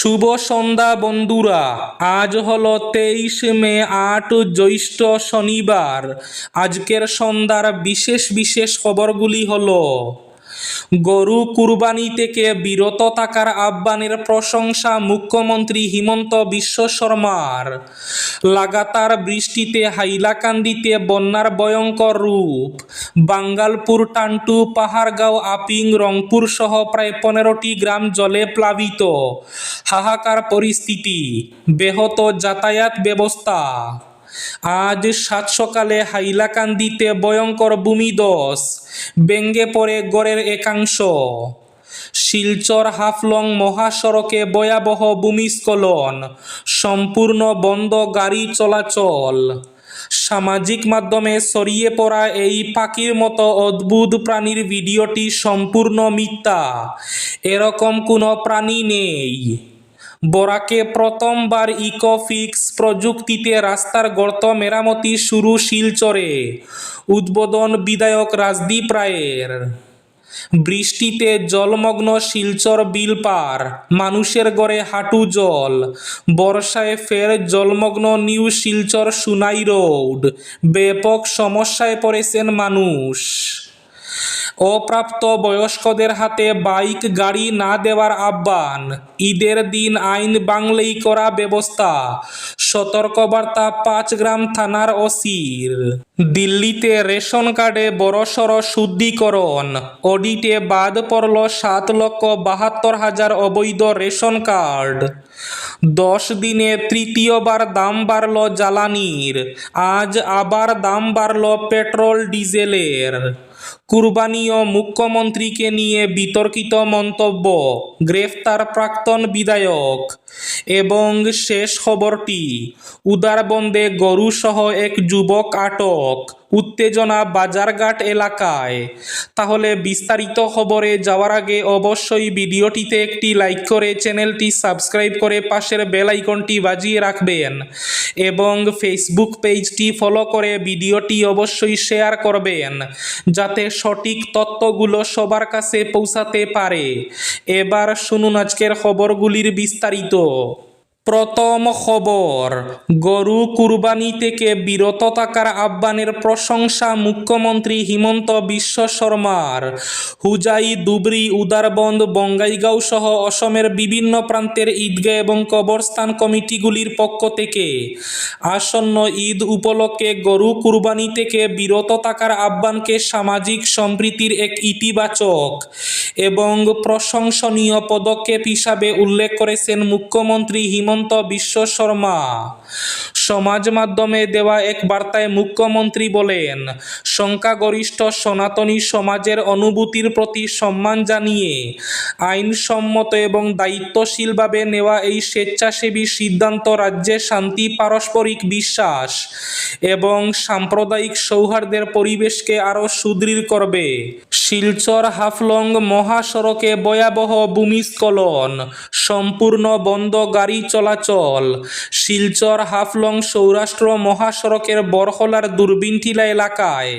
শুভ সন্ধ্যা বন্ধুরা। আজ হলো 23 মে, 8 জ্যৈষ্ঠ, শনিবার। আজকের সন্ধ্যার বিশেষ বিশেষ খবরগুলি হলো: গরু কুরবানি থেকে বিরত থাকার আহ্বানের প্রশংসা মুখ্যমন্ত্রী হিমন্ত বিশ্ব শর্মার। লাগাতার বৃষ্টিতে হাইলাকান্দিতে বন্যার ভয়ঙ্কর রূপ। বাঙ্গালপুর, টান্টু, পাহাড়গাঁও, আপিং, রংপুর সহ প্রায় 15টি গ্রাম জলে প্লাবিত। হাহাকার পরিস্থিতি, ব্যাহত যাতায়াত ব্যবস্থা। আজ সাত সকালে হাইলাকান্দিতে ভয়ঙ্কর ভূমিধস, ভেঙে পড়ে গড়ের একাংশ। শিলচর হাফলং মহাসড়কে ভয়াবহ ভূমিস্খলন, সম্পূর্ণ বন্ধ গাড়ি চলাচল। সামাজিক মাধ্যমে ছড়িয়ে পড়া এই পাখির মতো অদ্ভুত প্রাণীর ভিডিওটি সম্পূর্ণ মিথ্যা। এরকম কোনো প্রাণী নেই। বরাকে প্রথমবার ইকোফিক্স প্রযুক্তিতে রাস্তার গর্ত মেরামতি শুরু শিলচরে। উদ্বোধন বিধায়ক রাজদীপ রায়ের। বৃষ্টিতে জলমগ্ন শিলচর বিল পার, মানুষের ঘরে হাঁটু জল। বর্ষায় ফের জলমগ্ন নিউ শিলচর সুনাই রোড, ব্যাপক সমস্যায় পড়েছেন মানুষ। অপ্রাপ্ত বয়স্কদের হাতে বাইক গাড়ি না দেওয়ার আহ্বান, ঈদের দিন আইন ভাঙলেই করা ব্যবস্থা। সতর্কবার্তা 5 গ্রাম থানার ওসির। দিল্লিতে রেশন কার্ডে বড়সড় শুদ্ধিকরণ, অডিটে বাদ পড়ল 7,72,000 অবৈধ রেশন কার্ড। 10 দিনে তৃতীয়বার দাম বাড়ল জ্বালানির, আজ আবার দাম বাড়ল পেট্রোল ডিজেলের। কুরবানি ও মুখ্যমন্ত্রীকে নিয়ে বিতর্কিত মন্তব্য, গ্রেফতার প্রাক্তন বিধায়ক। এবং শেষ খবরটি, উদারবন্দে গরুসহ এক যুবক আটক, উত্তেজনা বাজারঘাট এলাকায়। তাহলে বিস্তারিত খবরে যাওয়ার আগে অবশ্যই ভিডিওটিতে একটি লাইক করে চ্যানেলটি সাবস্ক্রাইব করে পাশের বেল আইকনটি বাজিয়ে রাখবেন এবং ফেসবুক পেজটি ফলো করে ভিডিওটি অবশ্যই শেয়ার করবেন যাতে সঠিক তথ্যগুলো সবার কাছে পৌঁছাতে পারে। এবার শুনুন আজকের খবরগুলির বিস্তারিত। প্রথম খবর, গরু কুরবানি থেকে বিরত থাকার আহ্বানের প্রশংসা মুখ্যমন্ত্রী হিমন্ত বিশ্ব শর্মার। হুজাই, ধুবড়ী, উদারবন্দ, বঙ্গাইগাঁও সহ অসমের বিভিন্ন প্রান্তের ঈদগাহ এবং কবরস্থান কমিটিগুলির পক্ষ থেকে আসন্ন ঈদ উপলক্ষে গরু কুরবানি থেকে বিরত থাকার আহ্বানকে সামাজিক সম্প্রীতির এক ইতিবাচক এবং প্রশংসনীয় পদক্ষেপ হিসাবে উল্লেখ করেছেন মুখ্যমন্ত্রী হিমন্ত বিশ্ব শর্মা। সমাজ মাধ্যমে দেওয়া এক বার্তায় মুখ্যমন্ত্রী বলেন, সংখ্যাগরিষ্ঠ সনাতনী সমাজের অনুভূতির প্রতি সম্মান জানিয়ে আইনসম্মত এবং দায়িত্বশীলভাবে নেওয়া এই স্বেচ্ছাসেবী সিদ্ধান্ত রাজ্যে শান্তি, পারস্পরিক বিশ্বাস এবং সাম্প্রদায়িক সৌহার্দ্যের পরিবেশকে আরও সুদৃঢ় করবে। শিলচর হাফলং মহাসড়কে ভয়াবহ ভূমিস্খলন, সম্পূর্ণ বন্ধ গাড়ি চলাচল। শিলচর হাফলং সৌরাষ্ট্র মহাসড়কের বরহলার দূরবীনটিলা এলাকায়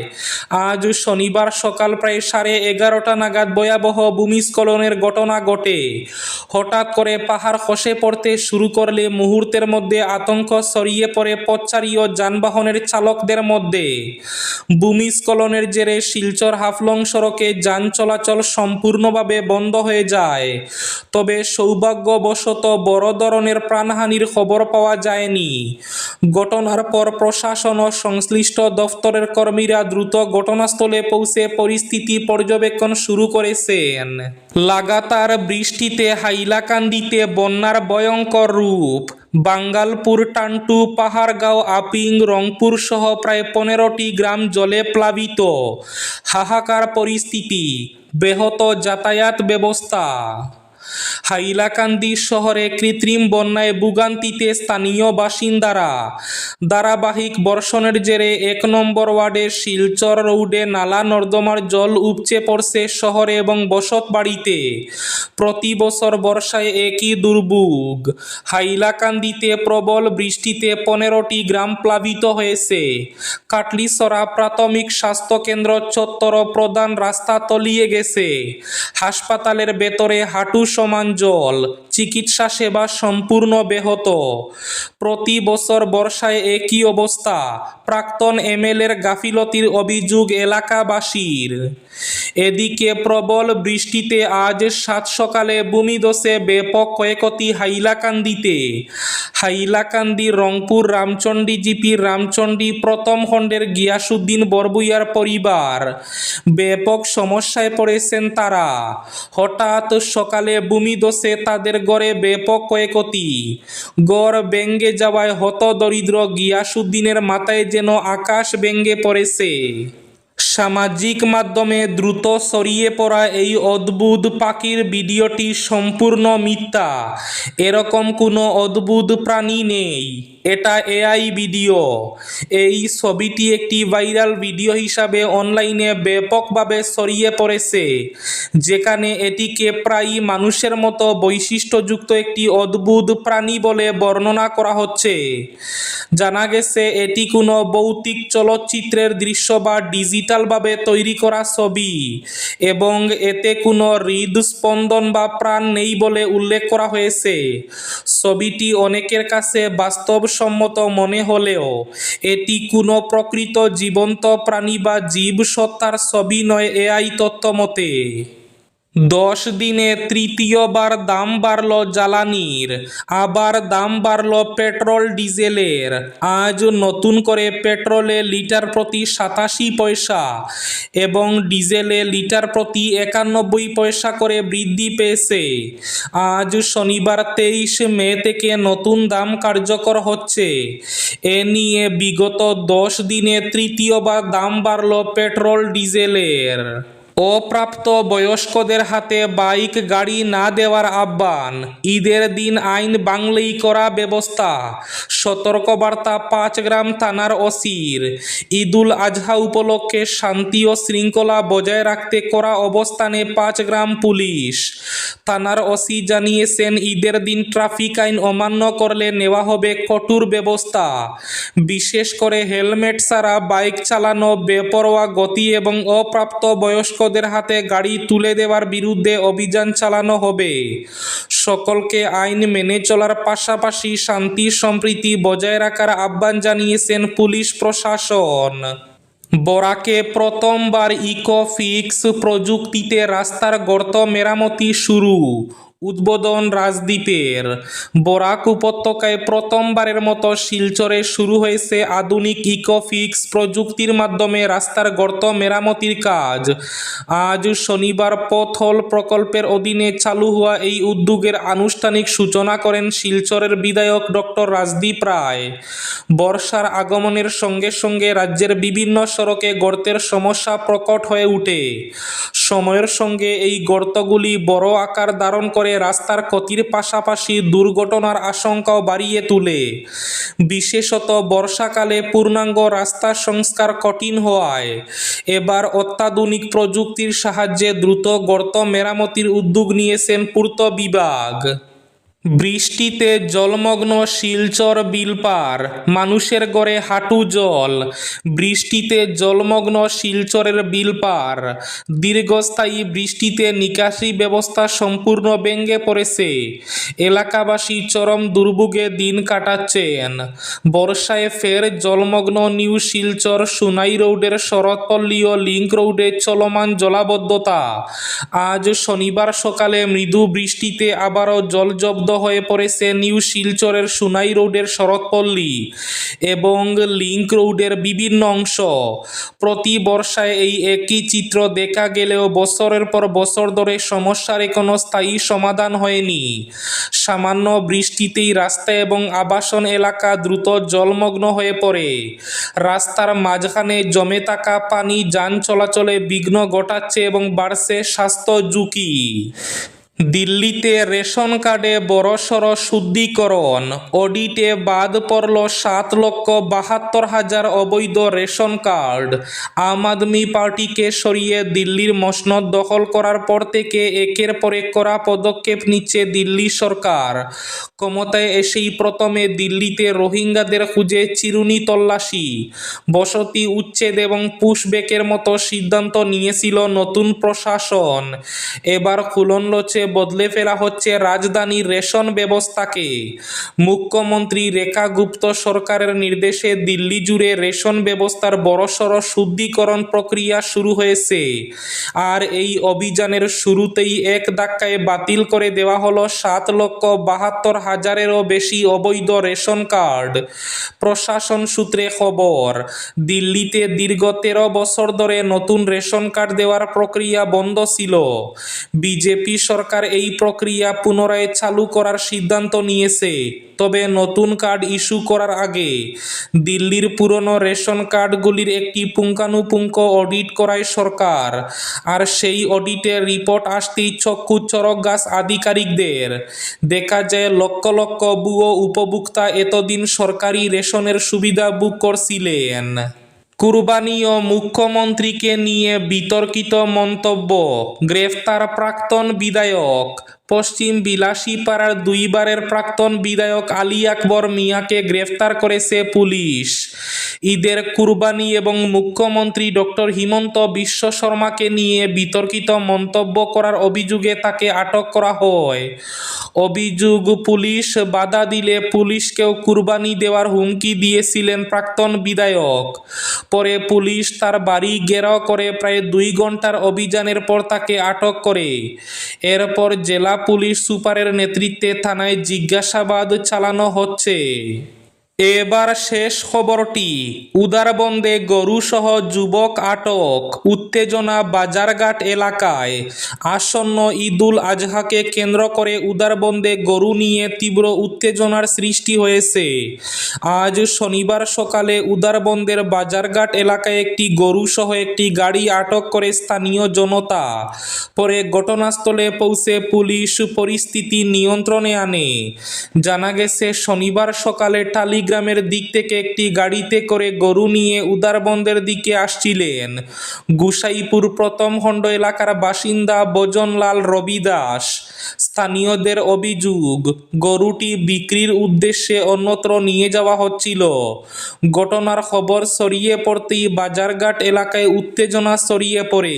আজ শনিবার সকাল প্রায় 11:30 নাগাদ ভয়াবহ ভূমিস্খলনের ঘটনা ঘটে। হঠাৎ করে পাহাড় খসে পড়তে শুরু করলে মুহূর্তের মধ্যে আতঙ্ক ছড়িয়ে পড়ে পথচারী ও যানবাহনের চালকদের মধ্যে। ভূমিস্খলনের জেরে শিলচর হাফলং সড়কে যান চলাচল সম্পূর্ণভাবে বন্ধ হয়ে যায়, তবে সৌভাগ্যবশত বড় ধরনের প্রাণহানির খবর পাওয়া যায়নি। ঘটনার পর প্রশাসন ও সংশ্লিষ্ট দফতরের কর্মীরা দ্রুত ঘটনাস্থলে পৌঁছে পরিস্থিতি পর্যবেক্ষণ শুরু করেছেন। লাগাতার বৃষ্টিতে হাইলাকান্দিতে বন্যার ভয়ঙ্কর রূপ। বাঙ্গালপুর, টান্টু, পাহাড়গাঁও, আপিং, রংপুর সহ প্রায় 15টি গ্রাম জলে প্লাবিত। হাহাকার পরিস্থিতি, ব্যাহত যাতায়াত ব্যবস্থা। হাইলাকান্দি শহরে কৃত্রিম বন্যায় ভোগান্তিতে স্থানীয় বাসিন্দারা। ধারাবাহিক বর্ষণের জেরে 1 নম্বর ওয়ার্ডের শিলচর রোডে নালা নর্দমার জল উপচে পড়ছে শহরে এবং বসত বাড়িতে। প্রতি বছর বর্ষায় একই দুর্ভোগ। হাইলাকান্দিতে প্রবল বৃষ্টিতে 15টি গ্রাম প্লাবিত হয়েছে। কাটলিছড়া প্রাথমিক স্বাস্থ্য কেন্দ্র চত্বর প্রধান রাস্তা তলিয়ে গেছে। হাসপাতালের ভেতরে হাঁটু দৃশ্যমান জল, চিকিৎসা সেবা সম্পূর্ণ ব্যাহত। প্রতি বছর বর্ষায় একই অবস্থা, প্রাক্তন এমএলএর গাফিলতির অভিযোগ এলাকাবাসীর। এদিকে প্রবল বৃষ্টিতে আজ সাত সকালে ভূমিধসে ব্যাপক ক্ষয়ক্ষতি হাইলাকান্দিতে। হাইলাকান্দি রংপুর রামচন্ডী জিপির রামচন্ডী প্রথম খণ্ডের গিয়াসউদ্দিন বরভূঁইয়ার পরিবার। ব্যাপক সমস্যায় পড়েছেন তারা। হঠাৎ সকালে ভূমিধসে তাদের ঘরে ব্যাপক ক্ষয়ক্ষতি। ঘর ভেঙে যাওয়ায় হতদরিদ্র গিয়াসউদ্দিনের মাথায় যেন আকাশ ভেঙে পড়েছে। সামাজিক মাধ্যমে দ্রুত ছড়িয়ে পড়া এই অদ্ভুত পাখির ভিডিওটি সম্পূর্ণ মিথ্যা। এরকম কোনো অদ্ভুত প্রাণী নেই, এটা এআই ভিডিও। এই ছবিটি একটি ভাইরাল ভিডিও হিসাবে অনলাইনে ব্যাপকভাবে ছড়িয়ে পড়েছে, যেখানে এটিকে প্রায়ই মানুষের মতো বৈশিষ্ট্যযুক্ত একটি অদ্ভুত প্রাণী বলে বর্ণনা করা হচ্ছে। জানা গেছে এটি কোনো ভৌতিক চলচ্চিত্রের দৃশ্য বা ডিজিটালভাবে তৈরি করা ছবি এবং এতে কোনো হৃদস্পন্দন বা প্রাণ নেই বলে উল্লেখ করা হয়েছে। ছবিটি অনেকের কাছে বাস্তবসম্মত মনে হলেও এটি কোনো প্রকৃত জীবন্ত প্রাণী বা জীবসত্তার ছবি নয় এআই তথ্য মতে। 10 দিনে তৃতীয়বার দাম বাড়ল জ্বালানির, আবার দাম বাড়ল পেট্রোল ডিজেলের। আজ নতুন করে পেট্রোলে লিটার প্রতি 87 পয়সা এবং ডিজেলে লিটার প্রতি 91 পয়সা করে বৃদ্ধি পেয়েছে। আজ শনিবার 23 মে থেকে নতুন দাম কার্যকর হচ্ছে। এ নিয়ে বিগত 10 দিনে তৃতীয়বার দাম বাড়ল পেট্রোল ডিজেলের। অপ্রাপ্ত বয়স্কদের হাতে বাইক গাড়ি না দেওয়ার আহ্বান, ঈদের দিন আইন ভাঙলেই করা ব্যবস্থা। সতর্কবার্তা 5 গ্রাম থানার ওসির। ঈদুল আজহা উপলক্ষে শান্তি ও শৃঙ্খলা বজায় রাখতে করা অবস্থানে 5 গ্রাম পুলিশ। থানার ওসি জানিয়েছেন ঈদের দিন ট্রাফিক আইন অমান্য করলে নেওয়া হবে কঠোর ব্যবস্থা। বিশেষ করে হেলমেট ছাড়া বাইক চালানো, বেপরোয়া গতি এবং অপ্রাপ্ত বয়স্ক দের হাতে গাড়ি তুলে দেওয়ার বিরুদ্ধে অভিযান চালানো হবে। সকলকে আইন মেনে চলার পাশাপাশি শান্তি সম্প্রীতি বজায় রাখার আহ্বান জানিয়েছেন পুলিশ প্রশাসন। বরাকে প্রথমবার ইকোফিক্স প্রযুক্তিতে রাস্তার গর্ত মেরামতি শুরু, উদ্বোধন রাজদ্বীপের। বরাক উপত্যকায় প্রথমবারের মতো শিলচরে শুরু হয়েছে আধুনিক ইকোফিক্স প্রযুক্তির মাধ্যমে রাস্তার গর্ত মেরামতির কাজ। আজ শনিবার পথল প্রকল্পের অধীনে চালু হওয়া এই উদ্যোগের আনুষ্ঠানিক সূচনা করেন শিলচরের বিধায়ক ডক্টর রাজদীপ রায়। বর্ষার আগমনের সঙ্গে সঙ্গে রাজ্যের বিভিন্ন সড়কে গর্তের সমস্যা প্রকট হয়ে ওঠে। সময়ের সঙ্গে এই গর্তগুলি বড় আকার ধারণ করে রাস্তার ক্ষতির পাশাপাশি দুর্ঘটনার আশঙ্কাও বাড়িয়ে তোলে। বিশেষত বর্ষাকালে পূর্ণাঙ্গ রাস্তা সংস্কার কঠিন হওয়ায় এবার অত্যাধুনিক প্রযুক্তির সাহায্যে দ্রুত গর্ত মেরামতির উদ্যোগ নিয়েছেন পূর্ত বিভাগ। বৃষ্টিতে জলমগ্ন শিলচর বিলপার, মানুষের ঘরে হাঁটু জল। বৃষ্টিতে জলমগ্ন শিলচরের বিলপার। দীর্ঘস্থায়ী বৃষ্টিতে নিকাশি ব্যবস্থা সম্পূর্ণ ভেঙে পড়েছে। এলাকাবাসী চরম দুর্ভোগে দিন কাটাচ্ছেন। বর্ষায় ফের জলমগ্ন নিউ শিলচর সুনাই রোডের শরৎপল্লী ও লিংক রোডে চলমান জলাবদ্ধতা। আজ শনিবার সকালে মৃদু বৃষ্টিতে আবারও জলজব্দ হয়ে পড়েছে নিউ শিলচরের সুনাই রোডের শরৎপল্লী এবং লিংক রোডের বিভিন্ন অংশ। প্রতি বর্ষায় এই একই চিত্র দেখা গেলেও বছরের পর বছর ধরে সমস্যার কোনো স্থায়ী সমাধান হয়নি। সামান্য বৃষ্টিতেই রাস্তা এবং আবাসন এলাকা দ্রুত জলমগ্ন হয়ে পড়ে। রাস্তার মাঝখানে জমে থাকা পানি যান চলাচলে বিঘ্ন ঘটাচ্ছে এবং বাড়ছে স্বাস্থ্য ঝুঁকি। দিল্লিতে রেশন কার্ডে বড়সড় শুদ্ধিকরণ, অডিটে বাদ পড়ল 7,72,000 অবৈধ রেশন কার্ড। আম আদমি পার্টিকে সরিয়ে দিল্লির মসনদ দখল করার পর থেকে একের পর এক কড়া পদক্ষেপ নিচ্ছে দিল্লি সরকার। ক্ষমতায় এসেই প্রথমে দিল্লিতে রোহিঙ্গাদের খুঁজে চিরুনি তল্লাশি, বসতি উচ্ছেদ এবং পুশব্যাকের মতো সিদ্ধান্ত নিয়েছিল নতুন প্রশাসন। এবার খুলনলচে বদলে ফেলা হচ্ছে রাজধানীর রেশন ব্যবস্থাকে। মুখ্যমন্ত্রী রেখা গুপ্ত সরকারের নির্দেশে দিল্লি জুড়ে রেশন ব্যবস্থার বড়সড় শুদ্ধিকরণ প্রক্রিয়া শুরু হয়েছে। আর এই অভিযানের শুরুতেই এক ধাক্কায় বাতিল করে দেওয়া হলো 7,72,000-এরও বেশি অবৈধ রেশন কার্ড। প্রশাসন সূত্রে খবর, দিল্লিতে দীর্ঘ 13 বছর ধরে নতুন রেশন কার্ড দেওয়ার প্রক্রিয়া বন্ধ ছিল। বিজেপি সরকার এই প্রক্রিয়া পুনরায় চালু করার সিদ্ধান্ত নিয়েছে। তবে নতুন কার্ড ইস্যু করার আগে দিল্লির পুরনো রেশন কার্ডগুলির একটি পুঙ্খানুপুঙ্খ অডিট করায় সরকার। আর সেই অডিটের রিপোর্ট আসতেই চক্ষু চড়ক গাছ আধিকারিকদের। দেখা যায় লক্ষ লক্ষ ভুয়ো উপভোক্তা এতদিন সরকারি রেশনের সুবিধা বুক করছিলেন। কুরবানি ও মুখ্যমন্ত্রীকে নিয়ে বিতর্কিত মন্তব্য, গ্রেফতার প্রাক্তন বিধায়ক। পশ্চিম বিলাসীপাড়ার দুইবারের প্রাক্তন বিধায়ক আলী আকবর মিয়াকে গ্রেফতার করেছে পুলিশ। ঈদের কুরবানি এবং মুখ্যমন্ত্রী ডক্টর হিমন্ত বিশ্ব শর্মাকে নিয়ে বিতর্কিত মন্তব্য করার অভিযোগে তাকে আটক করা হয়। অভিযোগ, পুলিশ বাধা দিলে পুলিশকেও কুরবানি দেওয়ার হুমকি দিয়েছিলেন প্রাক্তন বিধায়ক। পরে পুলিশ তার বাড়ি ঘেরাও করে প্রায় 2 ঘন্টার অভিযানের পর তাকে আটক করে। এরপর জেলা পুলিশ সুপারের নেতৃত্বে থানায় জিজ্ঞাসাবাদ চালানো হচ্ছে। এবার শেষ খবরটি, উদারবন্দে গরুসহ যুবক আটক, উত্তেজনা বাজারঘাট এলাকায়। আসন্ন ঈদুল আজহাকে কেন্দ্র করে উদারবন্দে গরু নিয়ে তীব্র উত্তেজনার সৃষ্টি হয়েছে। আজ শনিবার সকালে উদারবন্দের বাজারঘাট এলাকায় একটি গরুসহ একটি গাড়ি আটক করে স্থানীয় জনতা। পরে ঘটনাস্থলে পৌঁছে পুলিশ পরিস্থিতি নিয়ন্ত্রণে আনে। জানা গেছে, শনিবার সকালে টালিগ্রামের দিক থেকে একটি গাড়িতে করে গরু নিয়ে উদারবন্দের দিকে আসছিলেন গুসাইপুর প্রথম খণ্ড এলাকার বাসিন্দা ভজনলাল রবি দাস। স্থানীয়দের অভিযোগ, গরুটি বিক্রির উদ্দেশ্যে অন্যত্র নিয়ে যাওয়া হচ্ছিল। ঘটনার খবর ছড়িয়ে পড়তেই বাজারঘাট এলাকায় উত্তেজনা ছড়িয়ে পড়ে।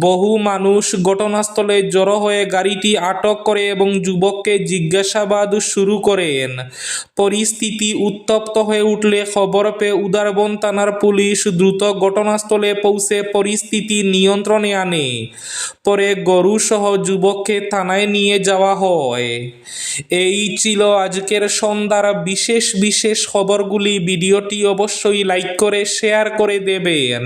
বহু মানুষ ঘটনাস্থলে জড়ো হয়ে গাড়িটি আটক করে এবং যুবককে জিজ্ঞাসাবাদ শুরু করেন। পরিস্থিতি উত্তপ্ত হয়ে উঠলে খবর পেয়ে উদারবন থানার পুলিশ দ্রুত ঘটনাস্থলে পৌঁছে পরিস্থিতি নিয়ন্ত্রণে আনে। পরে গরুসহ যুবককে থানায় নিয়ে যাওয়া হয়। এই ছিল আজকের সন্ধ্যার বিশেষ খবরগুলি। ভিডিওটি অবশ্যই লাইক করে শেয়ার করে দেবেন।